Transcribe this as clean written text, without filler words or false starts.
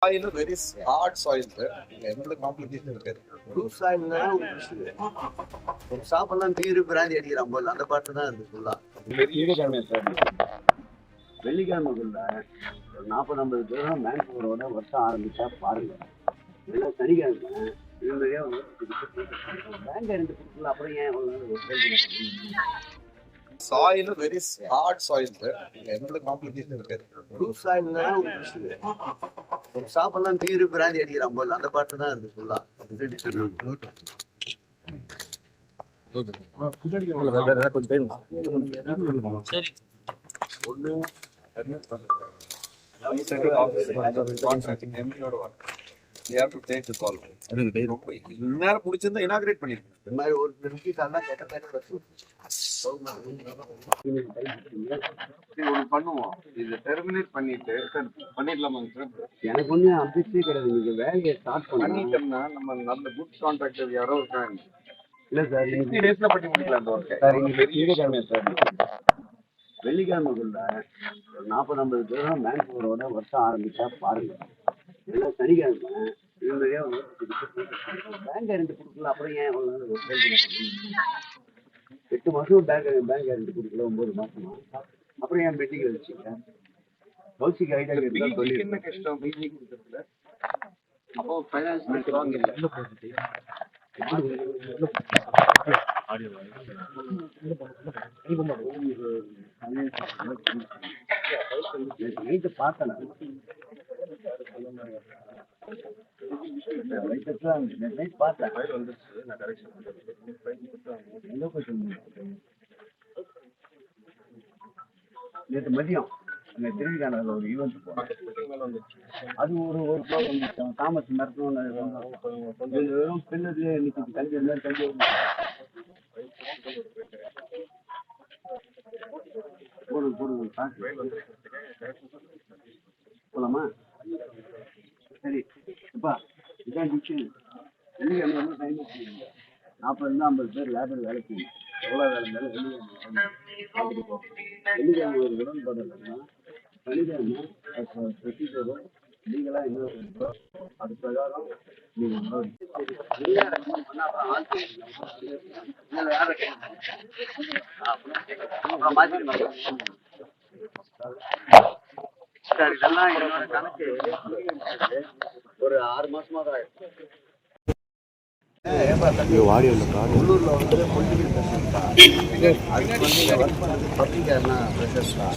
Soil is very hard soil, sir. Another complication is there. Loose ஆயில்னா சாப்பிடலாம் beer பிராந்தி அடிக்கிறான் போல அந்த பாட்டு தான் இருக்கு ஃபுல்லா. வெள்ளிக்கிழமைக்குள்ள ஒரு 40-50 பேரும் மேன்பவரோட வருஷம் ஆரம்பிச்சா பாருங்க. எல்லாம் சனிக்கிழமை இவங்களே பேங்க் இருந்து கொடுக்கல. அப்புறம் ஏன் Soil is very hard soil, sir. Another complication is there. Loose ஆயில்னா சாப்பிடலாம் பீரு பிராந்தி அடிக்கிறான் போல அந்த பாட்டு தான் இருக்கு ஃபுல்லா. ஒன்று நேரம் பிடிச்சிருந்தா இனாகிரேட் பண்ணிருக்கேன். இந்த மாதிரி ஒரு நிமிஷம் கேட்ட பண்ணுவோம். இது டெர்மினேட் பண்ணிட்டு பண்ணிடலாமாங்க சார்? எனக்கு ஒன்றும் அபிஷே கிடையாது. நீங்க வேலையை ஸ்டார்ட் பண்ணிட்டோம்னா நம்ம நல்ல குட் கான்ட்ராக்டர் யாரோ இருக்காங்க. இல்லை சார், 60 daysல பண்ணி முடிக்கலாம் அந்த ஒர்க்கை. சார் இங்கே பெரிய சார் வெள்ளிக்கிழமைக்குள்ள ஒரு 40-50 பேரும் மேன்பவரோட வருஷம் ஆரம்பிச்சா பாருங்க. எல்லாம் சனிக்கிழமை இவங்களே பேங்க் கேரண்டி கொடுக்கல. அப்புறம் ஏன் 8 மாசம் பேங்க் கேரண்டி கொடுக்கல, 9 மாசமா. அப்புறம் ஏன் பெட்டிங் வச்சுக்க கௌசிக்கு ஐடியா சொல்லி என்ன கஷ்டம் மீட்டிங் கொடுக்கறதுல? அப்போ ஃபைனான்ஸ் ராங் இல்லை. நைட்டு பார்த்தேன் நேற்று மதியம் அங்கே திருவிழாவில் ஒரு ஈவெண்ட் போனேன். அது ஒரு தாமஸ் நடத்தணும். வெறும் பின்னதுலேயே நிற்கிது. தஞ்சை போலாமா? சரி அப்பா, இதான் டிக்ஷன். வெள்ளிக்கிழமை டைம் 40-50 பேர் லேபர் வேலை செய்யும். எவ்வளோ வேலை இருந்தாலும் வெள்ளிக்கிழமை போகும். வெள்ளிக்கிழமை ஒரு உடன்பாடு இல்லைன்னா சனிக்கிழமை ப்ரொசீஜரும் லீகலாக என்ன இருக்கோ அது பிரகாரம் நீங்கள் சார் இதெல்லாம் என்னோட கணக்கு ஒரு 6 மாசமா தான் ஆயிடுச்சு. உள்ளூர்ல வந்து பொலிட்டிக்கல் பிரஷர் தான். அதுக்கு வந்து ஒர்க் பண்ணுறது பப்ளிக் ப்ரெஷர்ஸ் தான்.